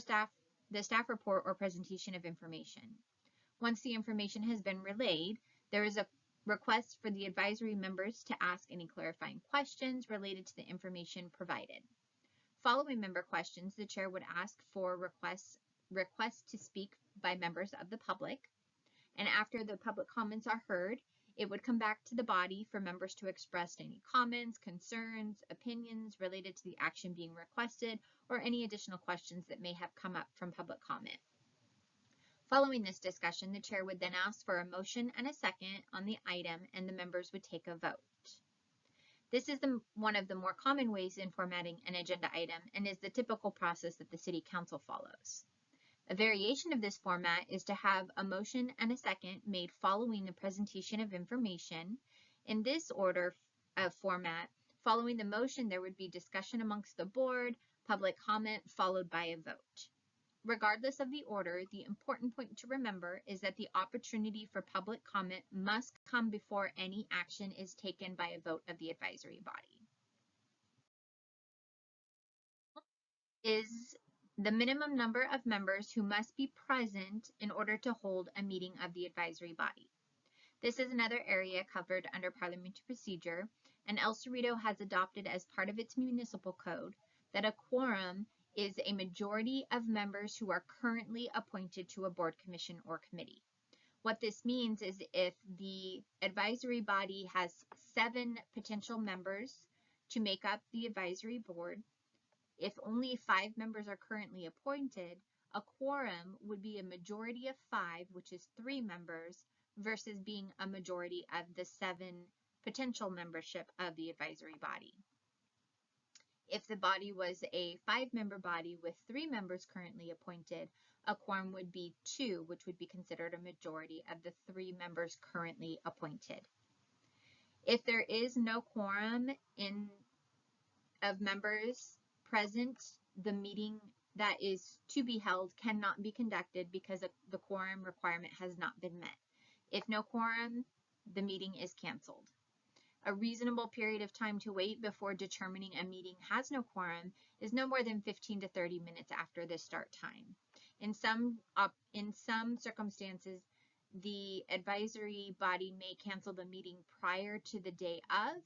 the staff report or presentation of information. Once the information has been relayed, there is a request for the advisory members to ask any clarifying questions related to the information provided. Following member questions, the chair would ask for requests to speak by members of the public, and after the public comments are heard, it would come back to the body for members to express any comments, concerns, opinions related to the action being requested, or any additional questions that may have come up from public comment. Following this discussion, the chair would then ask for a motion and a second on the item, and the members would take a vote. This is one of the more common ways in formatting an agenda item and is the typical process that the City Council follows. A variation of this format is to have a motion and a second made following the presentation of information. In this order of format, following the motion, there would be discussion amongst the board, public comment, followed by a vote. Regardless of the order, the important point to remember is that the opportunity for public comment must come before any action is taken by a vote of the advisory body. Is the minimum number of members who must be present in order to hold a meeting of the advisory body. This is another area covered under parliamentary procedure, and El Cerrito has adopted as part of its municipal code that a quorum is a majority of members who are currently appointed to a board, commission, or committee. What this means is if the advisory body has 7 potential members to make up the advisory board, if only 5 members are currently appointed, a quorum would be a majority of 5, which is 3 members, versus being a majority of the 7 potential membership of the advisory body. If the body was a 5-member body with 3 members currently appointed, a quorum would be 2, which would be considered a majority of the 3 members currently appointed. If there is no quorum of members present, the meeting that is to be held cannot be conducted because the quorum requirement has not been met. If no quorum, the meeting is canceled. A reasonable period of time to wait before determining a meeting has no quorum is no more than 15 to 30 minutes after the start time. In some circumstances, the advisory body may cancel the meeting prior to the day of,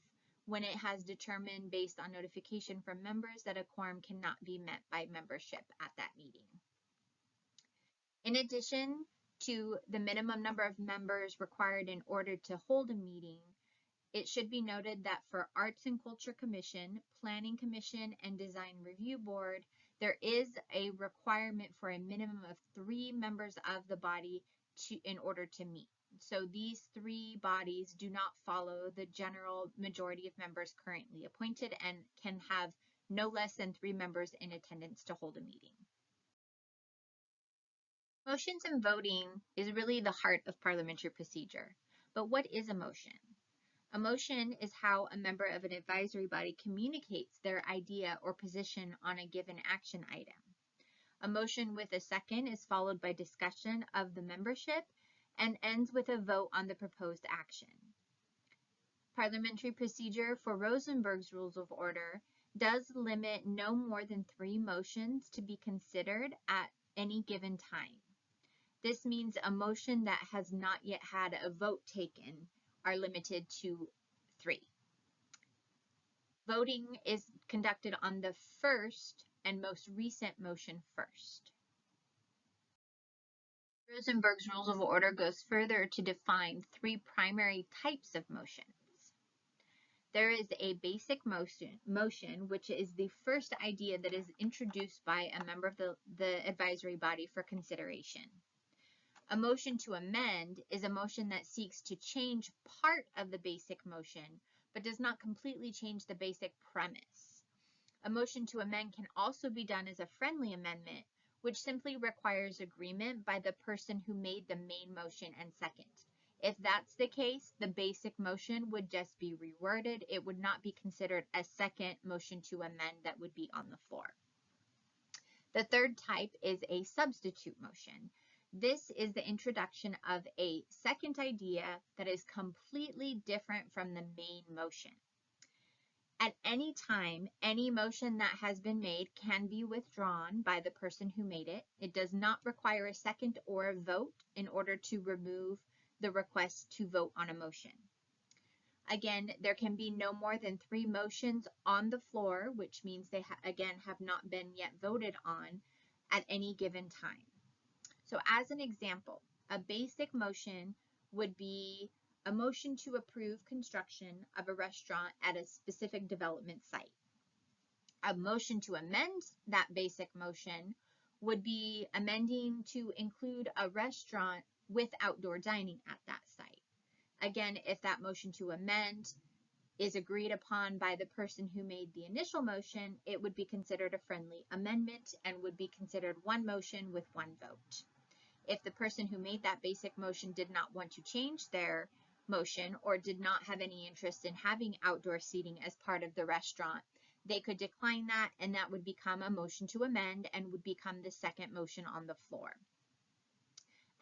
when it has determined based on notification from members that a quorum cannot be met by membership at that meeting. In addition to the minimum number of members required in order to hold a meeting, it should be noted that for Arts and Culture Commission, Planning Commission, and Design Review Board, there is a requirement for a minimum of 3 members of the body in order to meet. So these 3 bodies do not follow the general majority of members currently appointed and can have no less than 3 members in attendance to hold a meeting. Motions and voting is really the heart of parliamentary procedure. But what is a motion? A motion is how a member of an advisory body communicates their idea or position on a given action item. A motion with a second is followed by discussion of the membership and ends with a vote on the proposed action. Parliamentary procedure for Rosenberg's Rules of Order does limit no more than 3 motions to be considered at any given time. This means a motion that has not yet had a vote taken are limited to 3. Voting is conducted on the first and most recent motion first. Rosenberg's Rules of Order goes further to define 3 primary types of motions. There is a basic motion, which is the first idea that is introduced by a member of the advisory body for consideration. A motion to amend is a motion that seeks to change part of the basic motion, but does not completely change the basic premise. A motion to amend can also be done as a friendly amendment, which simply requires agreement by the person who made the main motion and second. If that's the case, the basic motion would just be reworded. It would not be considered a second motion to amend that would be on the floor. The third type is a substitute motion. This is the introduction of a second idea that is completely different from the main motion. At any time, any motion that has been made can be withdrawn by the person who made it. It does not require a second or a vote in order to remove the request to vote on a motion. Again, there can be no more than 3 motions on the floor, which means they again have not been yet voted on at any given time. So as an example, a basic motion would be a motion to approve construction of a restaurant at a specific development site. A motion to amend that basic motion would be amending to include a restaurant with outdoor dining at that site. Again, if that motion to amend is agreed upon by the person who made the initial motion, it would be considered a friendly amendment and would be considered one motion with one vote. If the person who made that basic motion did not want to change their motion or did not have any interest in having outdoor seating as part of the restaurant, they could decline that, and that would become a motion to amend and would become the second motion on the floor.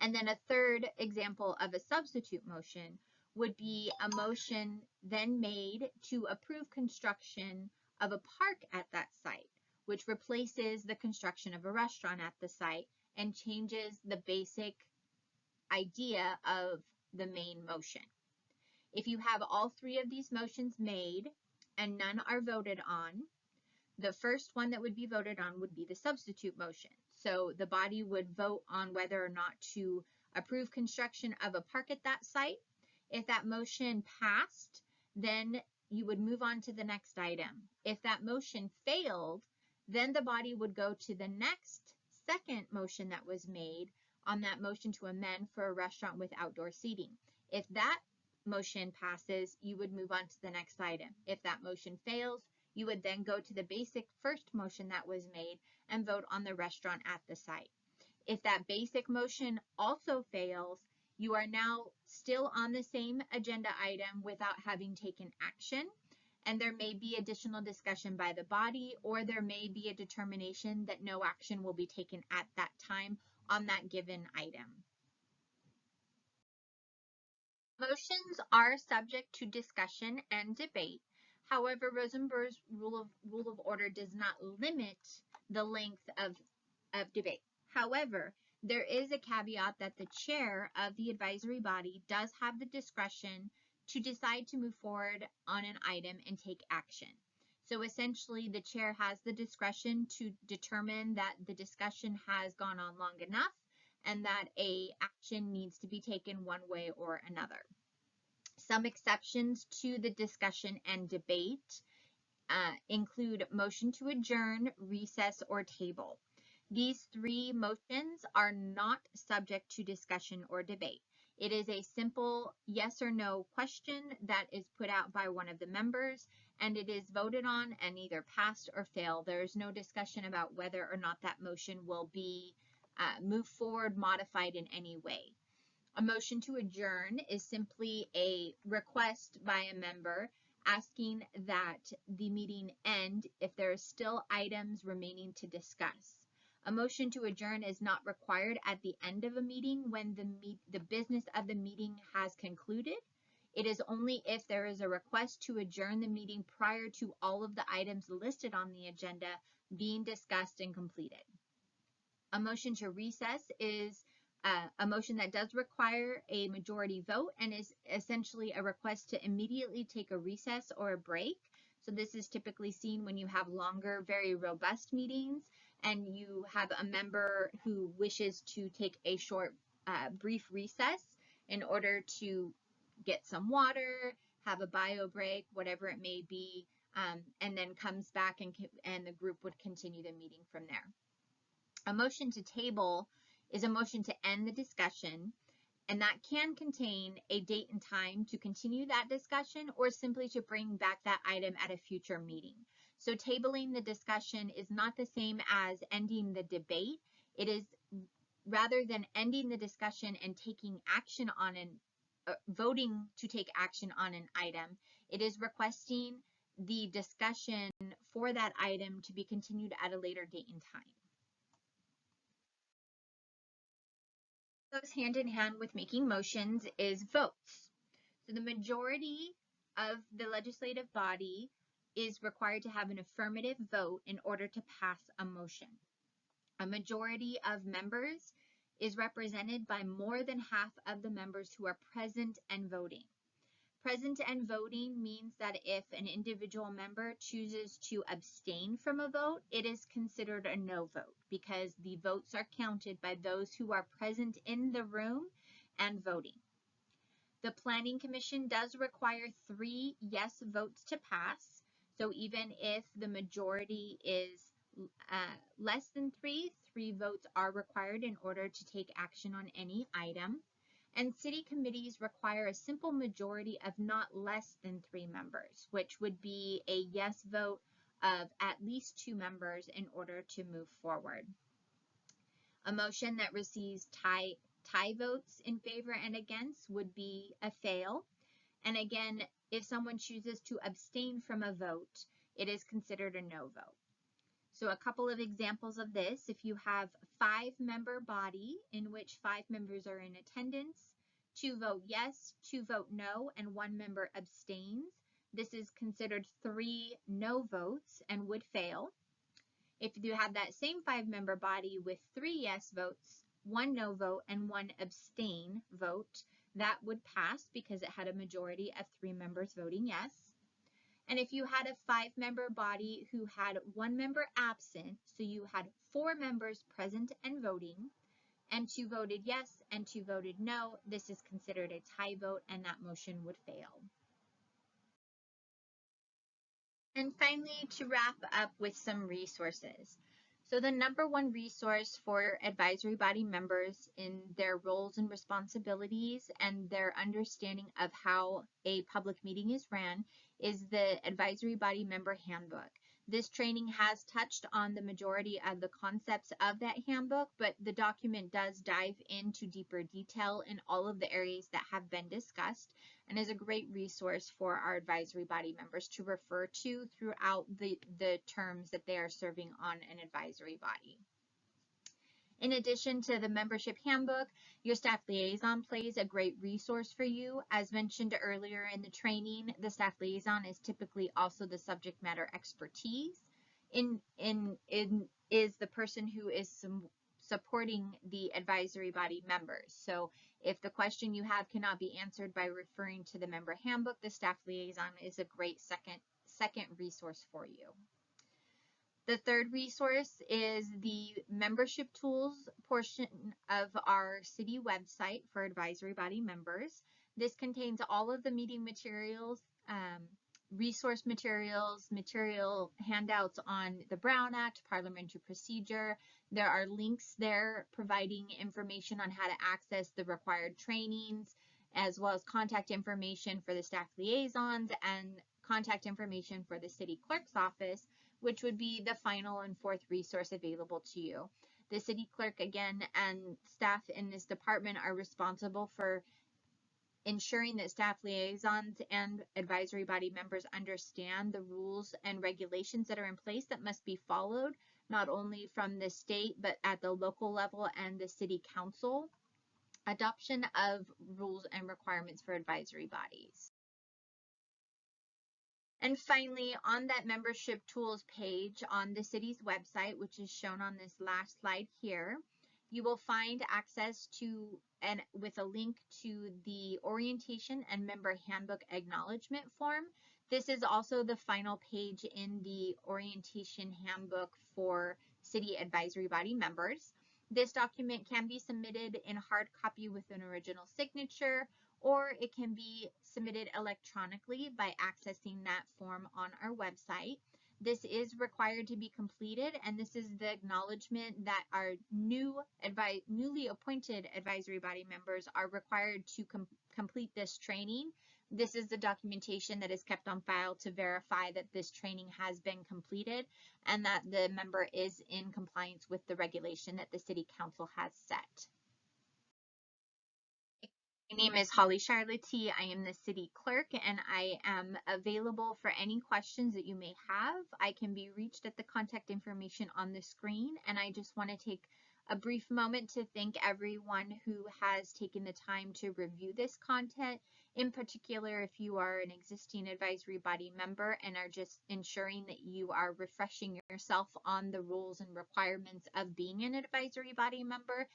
And then a third example of a substitute motion would be a motion then made to approve construction of a park at that site, which replaces the construction of a restaurant at the site and changes the basic idea of the main motion. If you have all 3 of these motions made and none are voted on, the first one that would be voted on would be the substitute motion. So the body would vote on whether or not to approve construction of a park at that site. If that motion passed, then you would move on to the next item. If that motion failed, then the body would go to the next second motion that was made on that motion to amend for a restaurant with outdoor seating. If that motion passes, you would move on to the next item. If that motion fails, you would then go to the basic first motion that was made and vote on the restaurant at the site. If that basic motion also fails, you are now still on the same agenda item without having taken action, and there may be additional discussion by the body, or there may be a determination that no action will be taken at that time on that given item. Motions are subject to discussion and debate. However, Rosenberg's rule of order does not limit the length of debate. However, there is a caveat that the chair of the advisory body does have the discretion to decide to move forward on an item and take action. So essentially, the chair has the discretion to determine that the discussion has gone on long enough and that a action needs to be taken one way or another. Some exceptions to the discussion and debate include motion to adjourn, recess, or table. These three motions are not subject to discussion or debate. It is a simple yes or no question that is put out by one of the members, and it is voted on and either pass or fail. There is no discussion about whether or not that motion will be moved forward, modified in any way. A motion to adjourn is simply a request by a member asking that the meeting end if there are still items remaining to discuss. A motion to adjourn is not required at the end of a meeting when the business of the meeting has concluded. It is only if there is a request to adjourn the meeting prior to all of the items listed on the agenda being discussed and completed. A motion to recess is a motion that does require a majority vote and is essentially a request to immediately take a recess or a break. So this is typically seen when you have longer, very robust meetings and you have a member who wishes to take a short, brief recess in order to get some water, have a bio break, whatever it may be, and then comes back and the group would continue the meeting from there. A motion to table is a motion to end the discussion, and that can contain a date and time to continue that discussion or simply to bring back that item at a future meeting. So tabling the discussion is not the same as ending the debate. It is rather than ending the discussion and taking action on voting to take action on an item, it is requesting the discussion for that item to be continued at a later date and time. Goes hand in hand with making motions is votes. So the majority of the legislative body is required to have an affirmative vote in order to pass a motion. A majority of members is represented by more than half of the members who are present and voting. Present and voting means that if an individual member chooses to abstain from a vote, it is considered a no vote because the votes are counted by those who are present in the room and voting. The Planning Commission does require 3 yes votes to pass. So even if the majority is less than 3 votes are required in order to take action on any item. And city committees require a simple majority of not less than 3 members, which would be a yes vote of at least 2 members in order to move forward. A motion that receives tie votes in favor and against would be a fail. And again, if someone chooses to abstain from a vote, it is considered a no vote. So a couple of examples of this, if you have a 5-member body in which 5 members are in attendance, 2 vote yes, 2 vote no, and 1 member abstains, this is considered 3 no votes and would fail. If you have that same 5-member body with 3 yes votes, 1 no vote, and 1 abstain vote, that would pass because it had a majority of 3 members voting yes. And if you had a 5-member body who had 1 member absent, so you had 4 members present and voting, and 2 voted yes and 2 voted no, this is considered a tie vote and that motion would fail. And finally, to wrap up with some resources. So the #1 resource for advisory body members in their roles and responsibilities and their understanding of how a public meeting is ran is the Advisory Body Member Handbook. This training has touched on the majority of the concepts of that handbook, but the document does dive into deeper detail in all of the areas that have been discussed and is a great resource for our advisory body members to refer to throughout the terms that they are serving on an advisory body. In addition to the membership handbook, your staff liaison plays a great resource for you. As mentioned earlier in the training, the staff liaison is typically also the subject matter expertise is the person who is supporting the advisory body members. So if the question you have cannot be answered by referring to the member handbook, the staff liaison is a great second resource for you. The third resource is the membership tools portion of our city website for advisory body members. This contains all of the meeting materials, resource materials, material handouts on the Brown Act, parliamentary procedure. There are links there providing information on how to access the required trainings, as well as contact information for the staff liaisons and contact information for the city clerk's office, which would be the final and fourth resource available to you. The city clerk, again, and staff in this department are responsible for ensuring that staff liaisons and advisory body members understand the rules and regulations that are in place that must be followed, not only from the state, but at the local level and the city council. Adoption of rules and requirements for advisory bodies. And finally, on that membership tools page on the city's website, which is shown on this last slide here, you will find access to and with a link to the orientation and member handbook acknowledgement form. This is also the final page in the orientation handbook for city advisory body members. This document can be submitted in hard copy with an original signature, or it can be submitted electronically by accessing that form on our website. This is required to be completed, and this is the acknowledgement that our newly appointed advisory body members are required to complete this training. This is the documentation that is kept on file to verify that this training has been completed and that the member is in compliance with the regulation that the City Council has set. My name is Holly Charlotte. I am the city clerk, and I am available for any questions that you may have. I can be reached at the contact information on the screen, and I just want to take a brief moment to thank everyone who has taken the time to review this content. In particular, if you are an existing advisory body member and are just ensuring that you are refreshing yourself on the rules and requirements of being an advisory body member.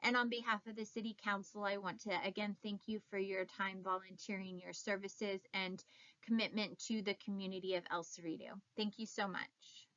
And on behalf of the City Council, I want to again thank you for your time volunteering your services and commitment to the community of El Cerrito. Thank you so much.